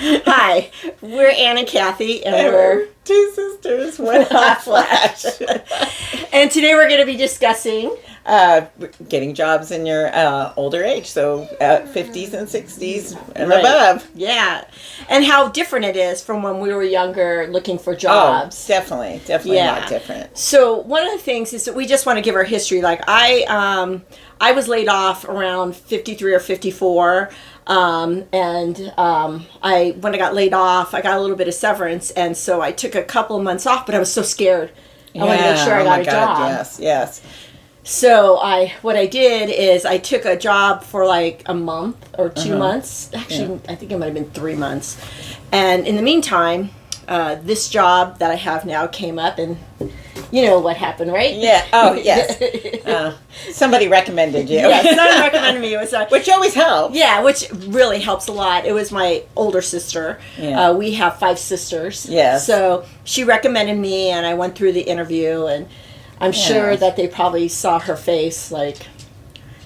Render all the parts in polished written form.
Hi, we're Ann and Kathy, and we're two sisters, one hot flash. And today we're going to be discussing getting jobs in your older age, so 50s and 60s and above. Yeah, and how different it is from when we were younger looking for jobs. Oh, definitely a lot different. So one of the things is that we just want to give our history. Like I was laid off around 53 or 54. When I got laid off, I got a little bit of severance, and so I took a couple of months off, but I was so scared. I wanted to make sure I got a job. Yes. So what I did is I took a job for like a month or 2 months. Actually, I think it might have been 3 months. And in the meantime, this job that I have now came up, and you know what happened, right? Yeah. Oh, yes. Somebody recommended you. Yeah, someone recommended me. It was which always helps. Yeah, which really helps a lot. It was my older sister. Yeah. We have 5 sisters. Yes. So she recommended me, and I went through the interview, and I'm sure that they probably saw her face like,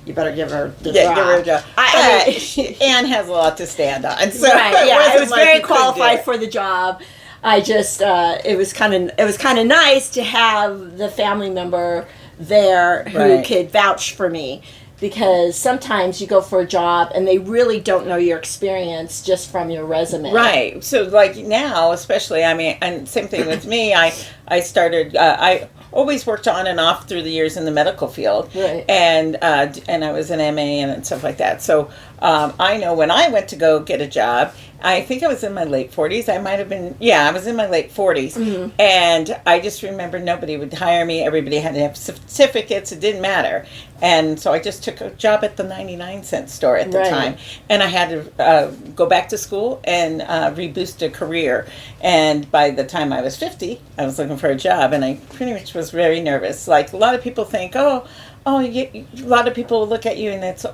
you better give her the job. Give her a job. I mean, Anne has a lot to stand on. So right, yeah, I was like very qualified for the job. I just, it was kind of nice to have the family member there who could vouch for me, because sometimes you go for a job and they really don't know your experience just from your resume. Right. So like now, especially, I mean, and same thing with me. I started. I always worked on and off through the years in the medical field, right. And I was an MA and stuff like that. So I know when I went to go get a job, I think I was in my late 40s. I might have been, I was in my late 40s. Mm-hmm. And I just remember nobody would hire me. Everybody had to have certificates. It didn't matter. And so I just took a job at the 99-cent store at the time. And I had to go back to school and reboost a career. And by the time I was 50, I was looking for a job. And I pretty much was very nervous. Like, a lot of people think, a lot of people look at you and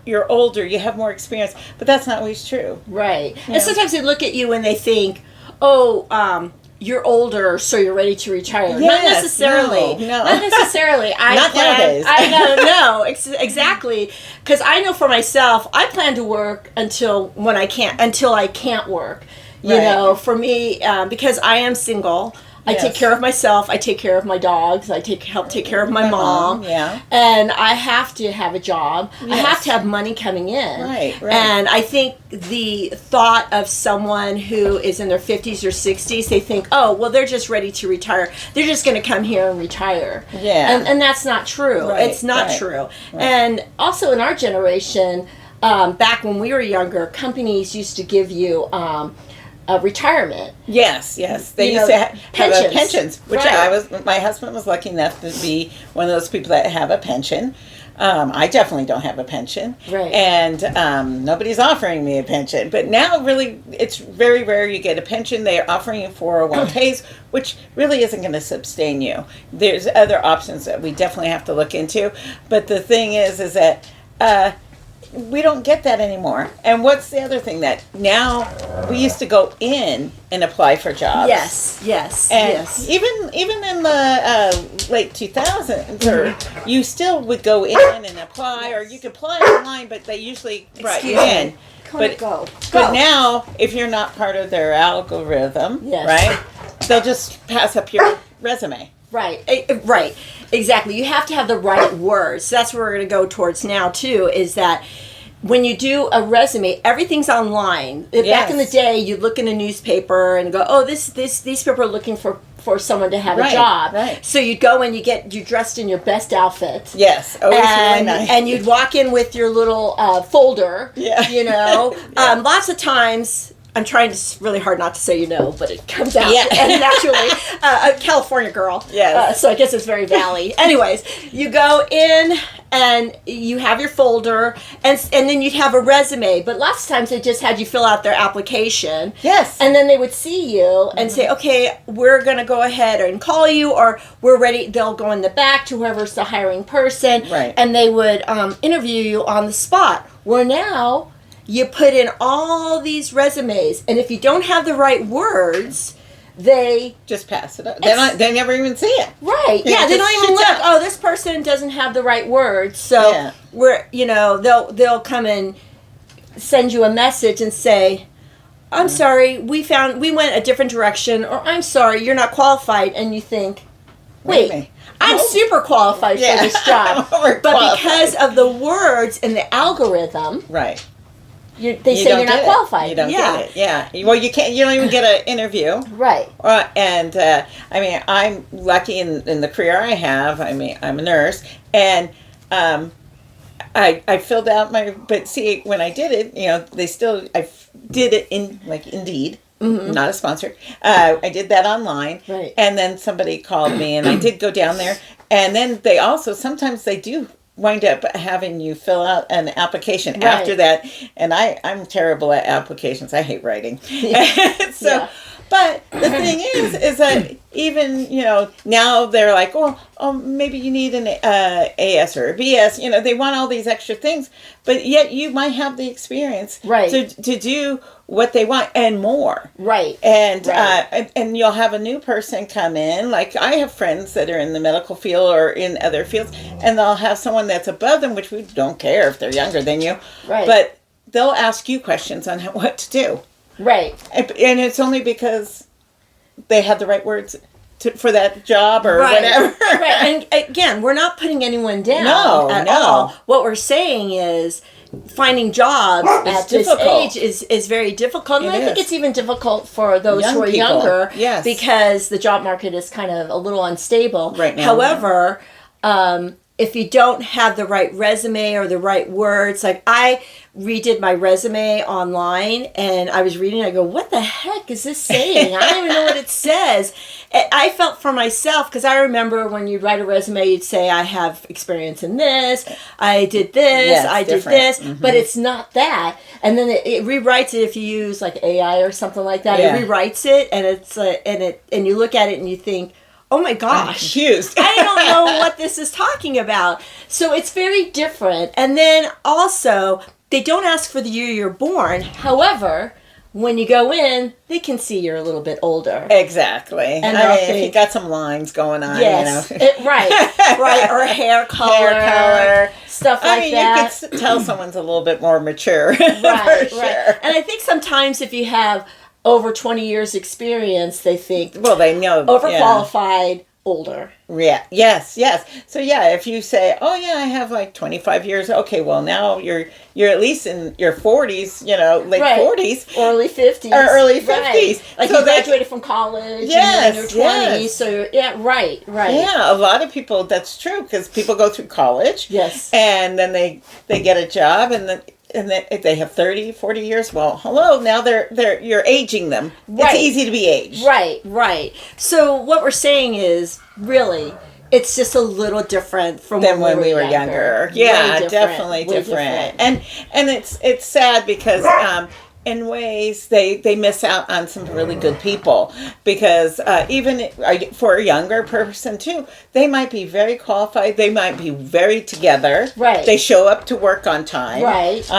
you're older, you have more experience, but that's not always true. Right. And sometimes they look at you and they think, you're older, so you're ready to retire. Yes, not necessarily. No. Not necessarily. Not nowadays. I know, no, exactly. Because I know for myself, I plan to work until I can't work. You know, for me, because I am single. I take care of myself. I take care of my dogs. I help take care of my mom. Yeah. And I have to have a job. Yes. I have to have money coming in. Right. And I think the thought of someone who is in their 50s or 60s, they think, they're just ready to retire. They're just going to come here and retire. Yeah. And that's not true. Right. It's not true. Right. And also in our generation, back when we were younger, companies used to give you retirement. Yes. They used to have pensions, which my husband was lucky enough to be one of those people that have a pension. I definitely don't have a pension. Right. And nobody's offering me a pension. But now, really, it's very rare you get a pension. They are offering you 401ks, which really isn't going to sustain you. There's other options that we definitely have to look into. But the thing is that we don't get that anymore. And what's the other thing that now we used to go in and apply for jobs? Yes. Even in the late 2000s, you still would go in and apply, or you could apply online, but they usually brought you in. But now, if you're not part of their algorithm, right, they'll just pass up your resume. Right, exactly. You have to have the right words. So that's where we're going to go towards now, too, is that when you do a resume, everything's online. Back in the day, you'd look in a newspaper and go, these people are looking for someone to have a job. Right. So you'd go and you dressed in your best outfit. Yes, always really nice. And you'd walk in with your little folder, you know. Lots of times... I'm trying really hard not to say but it comes out naturally. A California girl. Yes. So I guess it's very Valley. Anyways, you go in and you have your folder, and then you'd have a resume. But lots of times they just had you fill out their application. Yes. And then they would see you and say, okay, we're going to go ahead and call you, or we're ready. They'll go in the back to whoever's the hiring person. Right. And they would interview you on the spot. Where now... you put in all these resumes, and if you don't have the right words, they just pass it up. They never even see it. Right. Yeah, they don't even look. This person doesn't have the right words. So they'll come and send you a message and say, I'm sorry, we went a different direction, or I'm sorry, you're not qualified, and you think, wait, I'm super qualified for this job. But because of the words and the algorithm, right. They say you're not qualified. You don't get it. Yeah. Well, you can't. You don't even get an interview. Right. And I mean, I'm lucky in the career I have. I mean, I'm a nurse, and I filled out my. But see, when I did it, I did it in like Indeed. Mm-hmm. Not a sponsor. I did that online, right. And then somebody called me, and I did go down there. And then sometimes they do wind up having you fill out an application right. after that. And I'm terrible at applications. I hate writing. But the thing is that even, now they're like, oh, maybe you need an AS or a BS. They want all these extra things. But yet you might have the experience right. to do what they want and more. Right. And and you'll have a new person come in. Like I have friends that are in the medical field or in other fields, and they'll have someone that's above them, which we don't care if they're younger than you. Right. But they'll ask you questions on what to do. Right. And it's only because they had the right words for that job or whatever. Right. And again, we're not putting anyone down at No. all. What we're saying is finding jobs at this age is very difficult. And I think it's even difficult for those who are younger because the job market is kind of a little unstable. Right now. However, if you don't have the right resume or the right words, like I redid my resume online and I was reading it, I go, what the heck is this saying? I don't even know what it says. I felt for myself, because I remember when you write a resume, you'd say, I have experience in this, I did this, I did this, but it's not that. And then it rewrites it if you use like AI or something like that. It rewrites it, and it's and you look at it and you think, oh my gosh, I'm confused. I don't know what this is talking about. So it's very different. And then also, they don't ask for the year you're born. However, when you go in, they can see you're a little bit older. Exactly. And if you got some lines going on, yes, right, or hair color, stuff like that. You could tell someone's a little bit more mature. Right. Sure. And I think sometimes if you have over 20 years experience, they think, well, they know overqualified, older. Yeah. Yes. So if you say, oh yeah, I have like 25 years. Okay, well now you're at least in your 40s, late 40s. Or early 50s. Or early 50s. Right. Like so you graduated from college and you're in your 20s. So right. Yeah, a lot of people, that's true, because people go through college. Yes. And then they get a job, and then if they have 30, 40 years, well, hello, now you're aging them. Right. It's easy to be aged. Right. So what we're saying is, really, it's just a little different from when we were younger. Yeah, definitely different. And it's sad because in ways they miss out on some really good people, because even for a younger person too, they might be very qualified, they might be very together, right, they show up to work on time, right,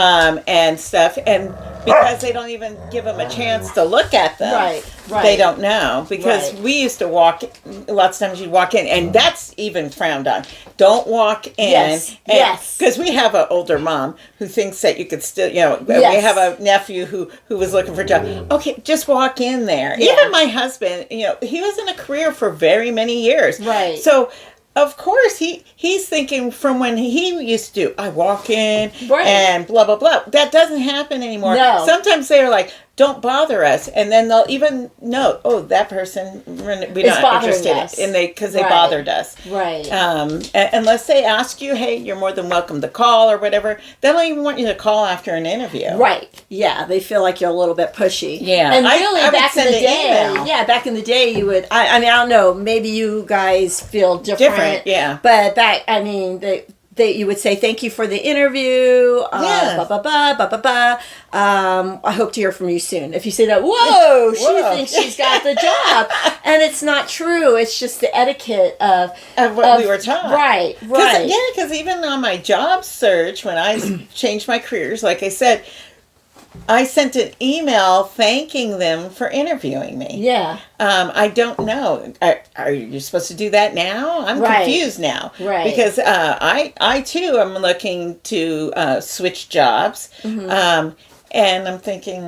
and stuff, and because they don't even give them a chance to look at them, right, they don't know, because we used to walk, lots of times you walk in, and that's even frowned on. Don't walk in, yes, because we have an older mom who thinks that you could still, we have a nephew who was looking for a job. Okay, just walk in there. Yeah. Even my husband, he was in a career for very many years. Right. So, of course, he's thinking from when he used to do, I walk in and blah, blah, blah. That doesn't happen anymore. No. Sometimes they're like, don't bother us. And then they'll even note, oh, that person, we're not interested in, because they bothered us. Right. Unless they ask you, hey, you're more than welcome to call or whatever, they don't even want you to call after an interview. Right. Yeah, they feel like you're a little bit pushy. Yeah. And really, I back in the day, email. back in the day, you would, I mean, I don't know, maybe you guys feel different. Yeah. But you would say, thank you for the interview, blah, blah, blah, blah, blah, blah. I hope to hear from you soon. If you say that, whoa, she thinks she's got the job. And it's not true. It's just the etiquette of what we were taught. Right. Because even on my job search, when I changed my careers, like I said, I sent an email thanking them for interviewing me. Yeah. I don't know. Are you supposed to do that now? I'm confused now. Right. Because I too am looking to switch jobs. Mm-hmm. And I'm thinking,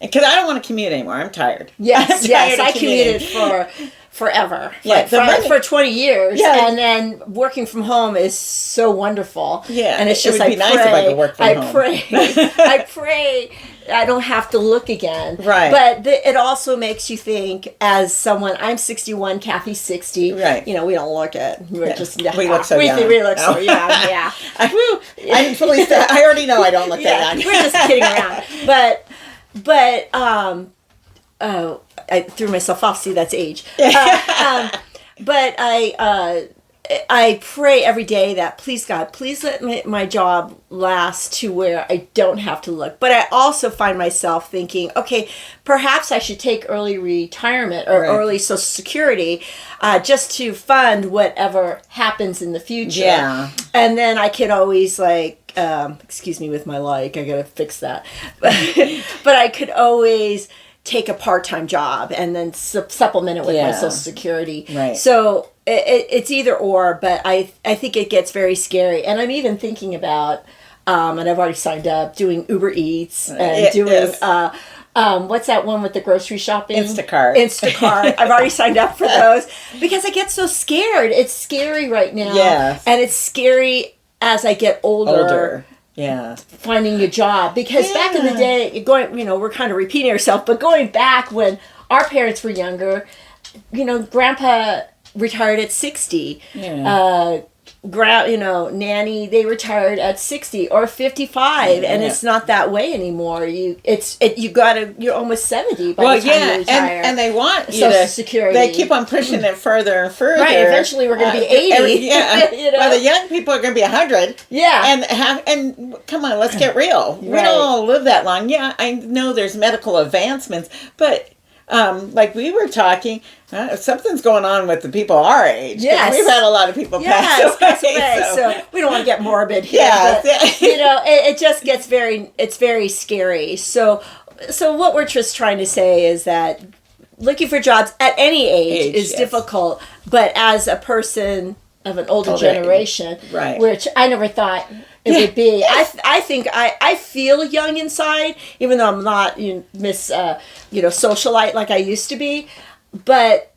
because I don't want to commute anymore. I'm tired. Yes, I'm yes. tired of I commuting. commuted for forever. Yeah, Like, the money- for 20 years. Yeah. And then working from home is so wonderful. Yeah, And it's it just, would be nice if I could work from home. I pray I don't have to look again. Right. But it also makes you think, as someone, I'm 61, Kathy's 60. Right. You know, we don't look it. We're Yeah. just, We look so young. We look so No. young, yeah. I'm fully I already know I don't look that young. We're just kidding around. Oh, I threw myself off. See, that's age. But I pray every day that, please God, please let my job last to where I don't have to look. But I also find myself thinking, okay, perhaps I should take early retirement or Right. early Social Security just to fund whatever happens in the future. Yeah. And then I could always excuse me with my I gotta fix that. But I could always take a part-time job and then supplement it with my Yeah. Social Security. Right. So it's either or, but I think it gets very scary. And I'm even thinking about, and I've already signed up, doing Uber Eats and doing, Yes. what's that one with the grocery shopping? Instacart. Instacart. I've already signed up for those because I get so scared. It's scary right now. Yes. And it's scary as I get older. Yeah. Finding a job, because back in the Yeah. day, we're kind of repeating ourselves, but going back when our parents were younger, Grandpa retired at 60. Yeah. Nanny, they retired at 60 or 55, and Yeah. it's not that way anymore. You're almost 70 by Well, the time you yeah, retire. and they want you Social to. Security. They keep on pushing it further and further. Right, eventually we're gonna be 80. Yeah. You know? Well, the young people are going to be 100. Yeah. And come on, let's get real. We Right. don't all live that long. Yeah, I know there's medical advancements, but like we were talking, something's going on with the people our age. 'Cause Yes. we've had a lot of people pass away. So we don't want to get morbid here. Yeah, But, it just gets it's very scary. So what we're just trying to say is that looking for jobs at any age is yes. difficult, but as a person of an older Older, generation, right. which I never thought it would be. I think I feel young inside, even though I'm not Miss socialite like I used to be, but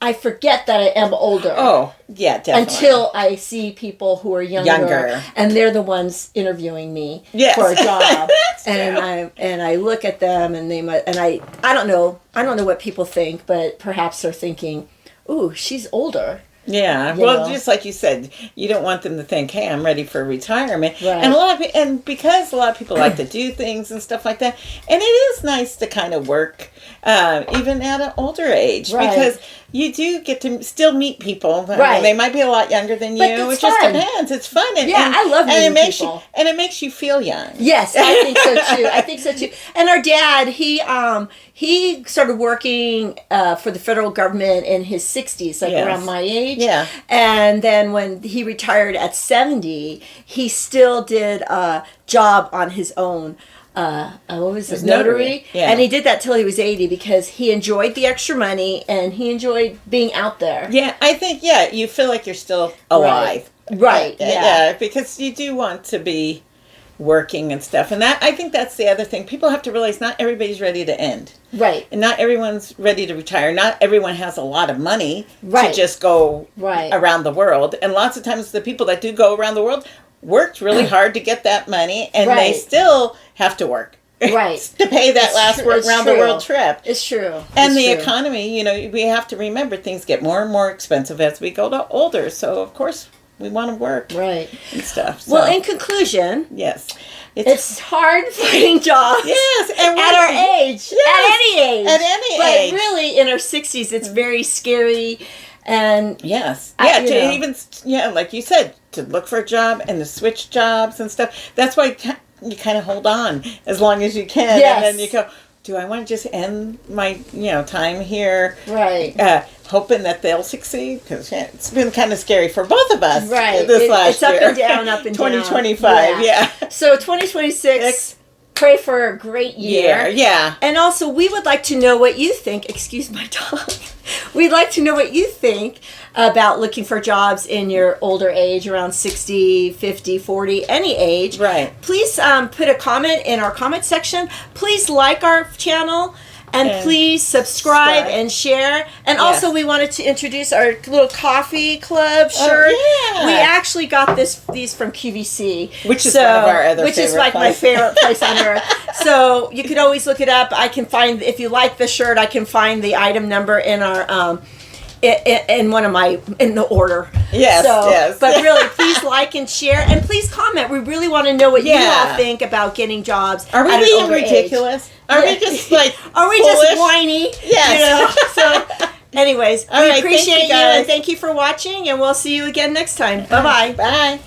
I forget that I am older. Oh, yeah, definitely. Until I see people who are younger. And they're the ones interviewing me Yes. for a job. That's and I look at them and I don't know what people think, but perhaps they're thinking, "Ooh, she's older." Yeah, well, just like you said, you don't want them to think, "Hey, I'm ready for retirement." Right. And because a lot of people like to do things and stuff like that, and it is nice to kind of work even at an older age, Right. because you do get to still meet people. I Right. mean, they might be a lot younger than you. But It it's just fun. depends. It's fun. I love and it meeting makes people. it makes you feel young. Yes, I think so too. And our dad, he started working for the federal government in his 60s, like Yes. around my age. Yeah. And then when he retired at 70, he still did a job on his own. What was his notary? Yeah. And he did that till he was 80 because he enjoyed the extra money and he enjoyed being out there. Yeah, I think, you feel like you're still alive. Right, yeah. Because you do want to be working and stuff. And I think that's the other thing. People have to realize not everybody's ready to end. Right. And not everyone's ready to retire. Not everyone has a lot of money Right. to just go Right. around the world. And lots of times the people that do go around the world worked really hard to get that money, and they Right. still have to work. Right. To pay that last true. It's round the true. world trip. It's true. And It's the true. economy, we have to remember things get more and more expensive as we go to older. So, of course, we want to work Right. and stuff. So, Well, in conclusion, yes. it's hard finding jobs. Yes, and At our age. Yes. At any age. At any but age. But really, in our 60s, it's very scary. And Yes. you know. Like you said, to look for a job and to switch jobs and stuff. That's why you kind of hold on as long as you can. Yes. And then you go, do I want to just end my, time here? Right. Hoping that they'll succeed? Because it's been kind of scary for both of us. Right. This last it's up year. and down, up and 2025, down. yeah. So 2026, pray for a great year. Yeah. And also, we would like to know what you think. Excuse my dog. We'd like to know what you think about looking for jobs in your older age, around 60, 50, 40, any age. Right. Please put a comment in our comment section. Please like our channel. And please subscribe and share. And also, we wanted to introduce our little coffee club shirt. Oh, yeah. We actually got these from QVC, which is one of our other which is like my place. favorite place on earth. So you could always look it up. I can find, if you like the shirt, I can find the item number in our in one of in the order. Yes, yes. But really, please like and share, and please comment. We really want to know what you all think about getting jobs. Are we at an being older ridiculous? age. Are we just like Are we foolish? just whiny? Yes. So, anyways, All we right, appreciate thank you, you, and guys. thank you for watching, and we'll see you again next time. Bye-bye. Bye.